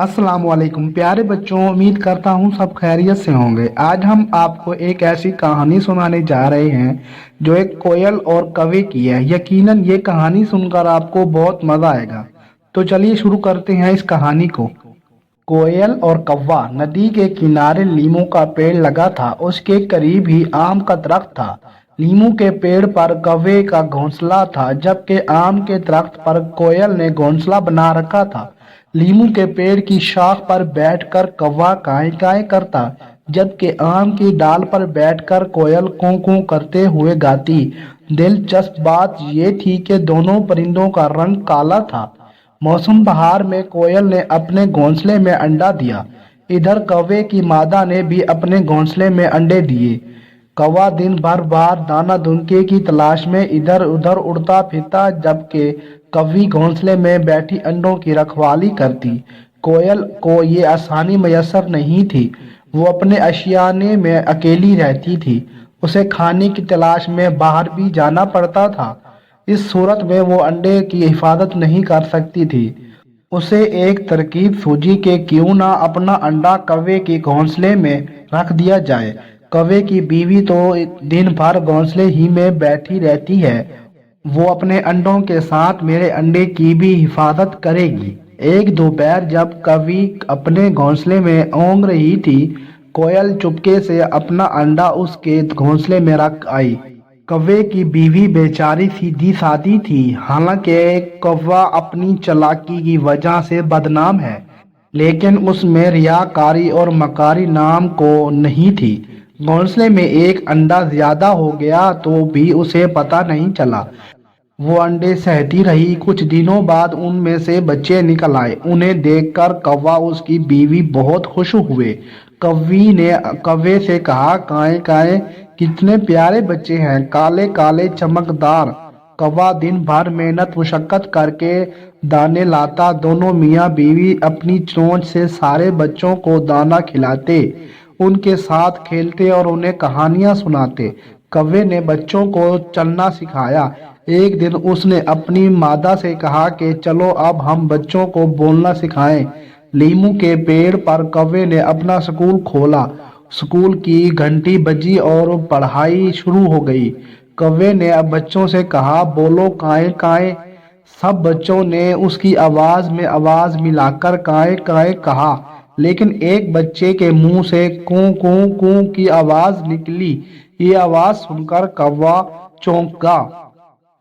अस्सलाम वालेकुम प्यारे बच्चों, उम्मीद करता हूँ सब खैरियत से होंगे। आज हम आपको एक ऐसी कहानी सुनाने जा रहे हैं जो एक कोयल और कौवे की है। यकीनन ये कहानी सुनकर आपको बहुत मजा आएगा। तो चलिए शुरू करते हैं इस कहानी को। कोयल और कौवा। नदी के किनारे लीमू का पेड़ लगा था। उसके करीब ही आम का दरख्त था। लीमू के पेड़ पर कौवे का घोंसला था, जबकि आम के दरख्त पर कोयल ने घोंसला बना रखा था। लीमू के पेड़ की शाख पर बैठकर कौवा काए काए करता, जबकि आम की डाल पर बैठकर कोयल कूं कूं करते हुए गाती। दिलचस्प बात यह थी कि दोनों परिंदों का रंग काला था। मौसम बहार में कोयल ने अपने घोंसले में अंडा दिया। इधर कौवे की मादा ने भी अपने घोंसले में अंडे दिए। कौवा दिन भर बाहर दाना दुनके की तलाश में इधर उधर उड़ता फिरता, जबकि कौवी घोंसले में बैठी अंडों की रखवाली करती। कोयल को ये आसानी मैसर नहीं थी। वो अपने आशियाने में अकेली रहती थी। उसे खाने की तलाश में बाहर भी जाना पड़ता था। इस सूरत में वो अंडे की हिफाजत नहीं कर सकती थी। उसे एक तरकीब सूझी कि क्यों ना अपना अंडा कौवे के घोंसले में रख दिया जाए। कौवे की बीवी तो दिन भर घोंसले ही में बैठी रहती है। वो अपने अंडों के साथ मेरे अंडे की भी हिफाजत करेगी। एक दोपहर जब कौवी अपने घोंसले में ओंघ रही थी, कोयल चुपके से अपना अंडा उसके घोंसले में रख आई। कौवे की बीवी बेचारी सीधी सादी थी। हालांकि कौवा अपनी चालाकी की वजह से बदनाम है, लेकिन उसमें रियाकारी और मकारी नाम को नहीं थी। घोंसले में एक अंडा ज्यादा हो गया तो भी उसे पता नहीं चला। वो अंडे सहती रही। कुछ दिनों बाद उनमें से बच्चे निकल आए। उन्हें देखकर कौवा उसकी बीवी बहुत खुश हुए। कौवी ने कौवे से कहा, काए काए कितने प्यारे बच्चे हैं, काले काले चमकदार। कौवा दिन भर मेहनत मुशक्कत करके दाने लाता। दोनों मियाँ बीवी अपनी चोंच से सारे बच्चों को दाना खिलाते, उनके साथ खेलते और उन्हें कहानियां सुनाते। कौवे ने बच्चों को चलना सिखाया। एक दिन उसने अपनी मादा से कहा कि चलो अब हम बच्चों को बोलना सिखाएं। लीमू के पेड़ पर कौवे ने अपना स्कूल खोला। स्कूल की घंटी बजी और पढ़ाई शुरू हो गई। कौवे ने अब बच्चों से कहा, बोलो काए काए। सब बच्चों ने उसकी आवाज में आवाज मिलाकर काए काए कहा, लेकिन एक बच्चे के मुंह से कूं कूं कूं की आवाज निकली। ये आवाज सुनकर कौवा चौंका,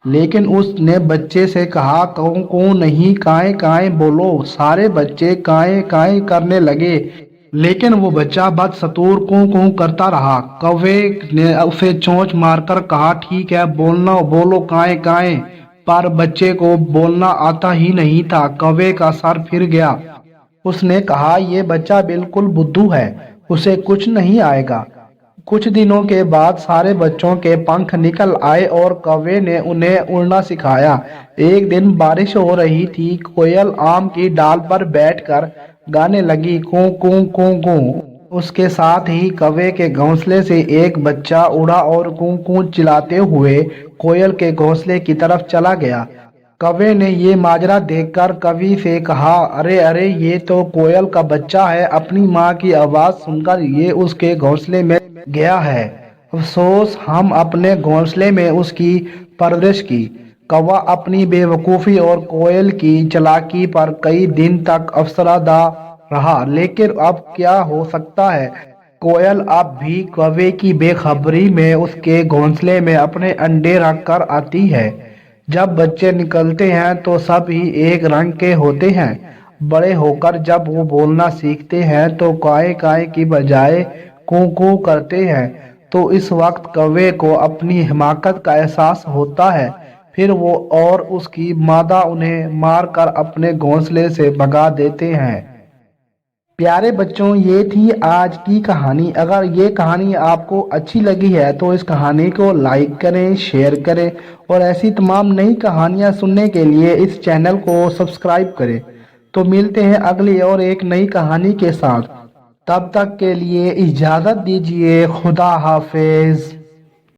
लेकिन उसने बच्चे से कहा, कौं कौं नहीं, काए काए बोलो। सारे बच्चे काए काए करने लगे, लेकिन वो बच्चा बदस्तूर कूं कूं करता रहा। कौवे ने उसे चोंच मारकर कहा, ठीक है बोलना, बोलो काए काए। पर बच्चे को बोलना आता ही नहीं था। कौवे का सर फिर गया। उसने कहा, ये बच्चा बिल्कुल बुद्धू है, उसे कुछ नहीं आएगा। कुछ दिनों के बाद सारे बच्चों के पंख निकल आए और कौवे ने उन्हें उड़ना सिखाया। एक दिन बारिश हो रही थी। कोयल आम की डाल पर बैठकर गाने लगी, कूं कूं कूं कूं। उसके साथ ही कौवे के घोंसले से एक बच्चा उड़ा और कूं कूं चिल्लाते हुए कोयल के घोंसले की तरफ चला गया। कौवे ने ये माजरा देखकर कवि से कहा, अरे अरे, ये तो कोयल का बच्चा है। अपनी माँ की आवाज सुनकर ये उसके घोंसले में गया है। अफसोस, हम अपने घोंसले में उसकी परवरिश की। कौवा अपनी बेवकूफ़ी और कोयल की चालाकी पर कई दिन तक अफसरदा रहा, लेकिन अब क्या हो सकता है। कोयल अब भी कौवे की बेखबरी में उसके घोंसले में अपने अंडे रख कर आती है। जब बच्चे निकलते हैं तो सब ही एक रंग के होते हैं। बड़े होकर जब वो बोलना सीखते हैं तो काए काए की बजाय कू कू करते हैं। तो इस वक्त कौवे को अपनी हिमाकत का एहसास होता है। फिर वो और उसकी मादा उन्हें मारकर अपने घोंसले से भगा देते हैं। प्यारे बच्चों, ये थी आज की कहानी। अगर ये कहानी आपको अच्छी लगी है तो इस कहानी को लाइक करें, शेयर करें और ऐसी तमाम नई कहानियाँ सुनने के लिए इस चैनल को सब्सक्राइब करें। तो मिलते हैं अगली और एक नई कहानी के साथ। तब तक के लिए इजाज़त दीजिए। खुदा हाफिज।